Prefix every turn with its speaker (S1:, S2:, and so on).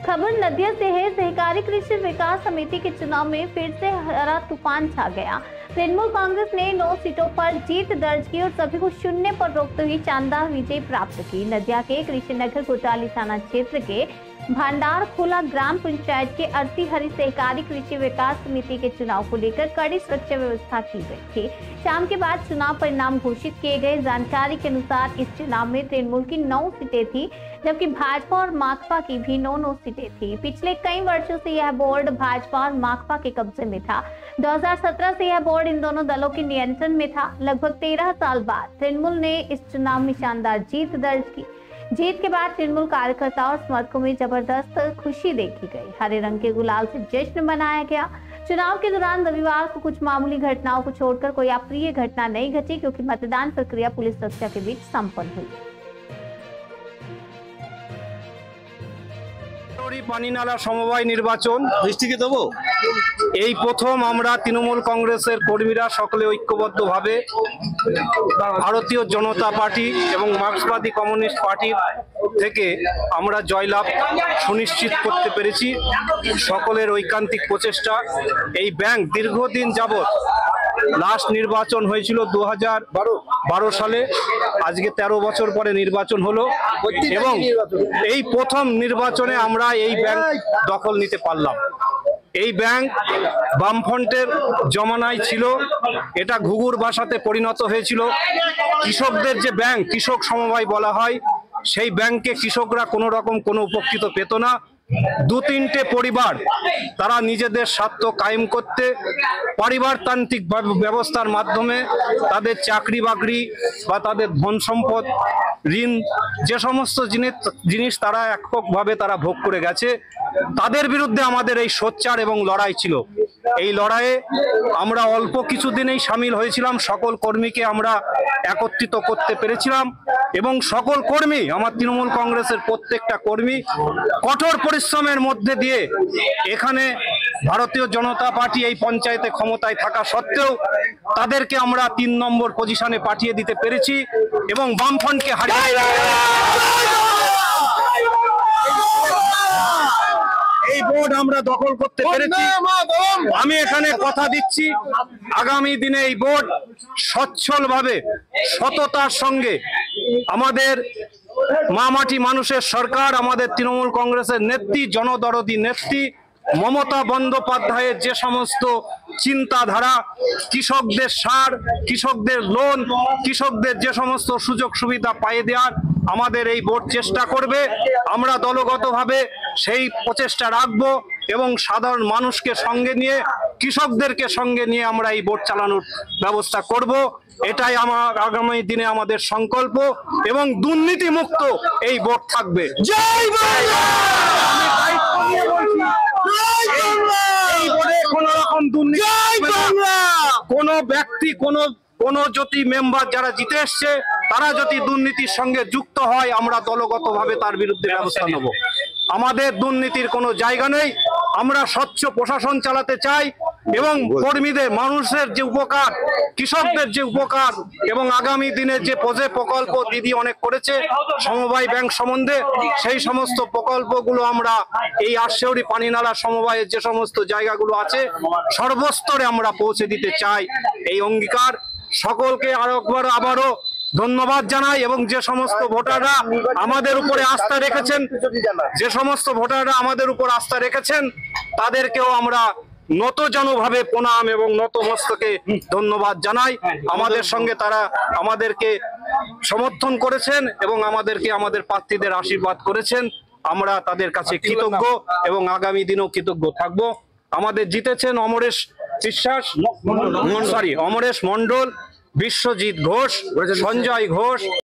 S1: खबर नदिया से है। सहकारी कृषि विकास समिति के चुनाव में फिर से हरा तूफान छा गया। तृणमूल कांग्रेस ने 9 सीटों पर जीत दर्ज की और सभी को शून्य पर रोकते हुए शानदार विजय प्राप्त की। नदिया के कृष्णनगर कोतवाली थाना क्षेत्र के भंडार खोला ग्राम पंचायत के अरसी हरी सहकारी कृषि विकास समिति के चुनाव को लेकर कड़ी सुरक्षा व्यवस्था की गई थी। शाम के बाद चुनाव परिणाम घोषित किए गए। जानकारी के अनुसार इस चुनाव में तृणमूल की 9 सीटें थी, जबकि भाजपा और माकपा की भी 9 सीटें थी। पिछले कई वर्षों से यह बोर्ड भाजपा और माकपा के कब्जे में था। 2017 से यह बोर्ड इन दोनों दलों के नियंत्रण में था। लगभग 13 साल बाद तृणमूल ने इस चुनाव में शानदार जीत दर्ज की। जीत के बाद तृणमूल कार्यकर्ताओं और समर्थकों में जबरदस्त खुशी देखी गई। हरे रंग के गुलाल से जश्न मनाया गया। चुनाव के दौरान रविवार को कुछ मामूली घटनाओं को छोड़कर कोई अप्रिय घटना नहीं घटी, क्योंकि मतदान प्रक्रिया पुलिस सुरक्षा के बीच संपन्न हुई।
S2: পানিনালা সমবায় নির্বাচন দৃষ্টিকে দেব এই প্রথম আমরা তৃণমূল কংগ্রেসের কর্মীরা সকলে ঐক্যবদ্ধভাবে ভারতীয় জনতা পার্টি এবং মার্ক্সবাদী কমিউনিস্ট পার্টি থেকে আমরা জয়লাভ সুনিশ্চিত করতে পেরেছি। সকলের ঐকান্তিক প্রচেষ্টা। এই ব্যাংক দীর্ঘদিন যাবত লাস্ট নির্বাচন হয়েছিল 2012 সালে, আজকে 13 বছর পরে নির্বাচন হলো এবং এই প্রথম নির্বাচনে আমরা এই ব্যাংক দখল নিতে পারলাম। এই ব্যাংক বামফ্রন্টের জমানায় ছিল, এটা ঘুঘুর বাসাতে পরিণত হয়েছিল। কৃষকদের যে ব্যাংক, কৃষক সমবায় বলা হয়, সেই ব্যাংকে কৃষকরা কোনো রকম কোনো উপকৃত পেত না। 2-3টে পরিবার তারা নিজেদের স্বার্থ কায়েম করতে পরিবারতান্ত্রিক ব্যবস্থার মাধ্যমে তাদের চাকরি বাকরি বা তাদের ধন সম্পদ, ঋণ, যে সমস্ত জিনিস তারা এককভাবে তারা ভোগ করে গেছে, তাদের বিরুদ্ধে আমাদের এই সোচ্চার এবং লড়াই ছিল। এই লড়াইয়ে আমরা অল্প কিছুদিনেই সামিল হয়েছিলাম। সকল কর্মীকে আমরা একত্রিত করতে পেরেছিলাম এবং সকল কর্মী, আমার তৃণমূল কংগ্রেসের প্রত্যেকটা কর্মী কঠোর পরিশ্রমের মধ্যে দিয়ে এখানে ভারতীয় জনতা পার্টি এই পঞ্চায়েতে ক্ষমতায় থাকা সত্ত্বেও তাদেরকে আমরা 3 নম্বর পজিশনে পাঠিয়ে দিতে পেরেছি এবং বামফ্রন্টকে হারিয়ে এই বোর্ড আমরা দখল করতে পেরেছি। আমি এখানে কথা দিচ্ছি, আগামী দিনে এই বোর্ড সচ্ছলভাবে সততার সঙ্গে আমাদের মামাটি মানুষের সরকার, আমাদের তৃণমূল কংগ্রেসের নেত্রী, জনদরদী নেত্রী মমতা বন্দ্যোপাধ্যায়ের যে সমস্ত চিন্তাধারা, কৃষকদের সার, কৃষকদের লোন, কৃষকদের যে সমস্ত সুযোগ সুবিধা পাইয়ে দেওয়ার আমাদের এই বোর্ড চেষ্টা করবে। আমরা দলগতভাবে সেই প্রচেষ্টা রাখবো এবং সাধারণ মানুষকে সঙ্গে নিয়ে, কৃষকদেরকে সঙ্গে নিয়ে আমরা এই বোর্ড চালানোর ব্যবস্থা করব। এটাই আমার আগামী দিনে আমাদের সংকল্প এবং দুর্নীতি মুক্ত এই বোর্ড থাকবে। জয় বাংলা! এই বোর্ডে কোনো রকম দুর্নীতি, কোনো ব্যক্তি, কোন যদি মেম্বার যারা জিতে এসছে তারা যদি দুর্নীতির সঙ্গে যুক্ত হয়, আমরা দলগতভাবে তার বিরুদ্ধে ব্যবস্থা নেব। আমাদের দুর্নীতির কোনো জায়গা নেই। আমরা স্বচ্ছ প্রশাসন চালাতে চাই এবং কর্মীদের, মানুষের যে উপকার, কৃষকদের যে উপকার এবং আগামী দিনে যে প্রকল্প দিদি অনেক করেছে সমবায় ব্যাংক সম্বন্ধে, সেই সমস্ত প্রকল্পগুলো আমরা এই আরশেউরি পানিনালা সমবায়ের যে সমস্ত জায়গাগুলো আছে সর্বস্তরে আমরা পৌঁছে দিতে চাই। এই অঙ্গীকার সকলকে আবারও ধন্যবাদ জানাই এবং যে সমস্ত ভোটাররা আমাদের উপরে আস্থা রেখেছেন, তাদেরকেও আমরা নতজানুভাবে প্রণাম এবং নতমস্তকে ধন্যবাদ জানাই। আমাদের সঙ্গে তারা আমাদেরকে সমর্থন করেছেন এবং আমাদেরকে আমাদের প্রার্থীদের আশীর্বাদ করেছেন। আমরা তাদের কাছে কৃতজ্ঞ এবং আগামী দিনেও কৃতজ্ঞ থাকব। আমাদের জিতেছেন অমরেশ মণ্ডল, বিশ্বজিৎ ঘোষ, সঞ্জয় ঘোষ।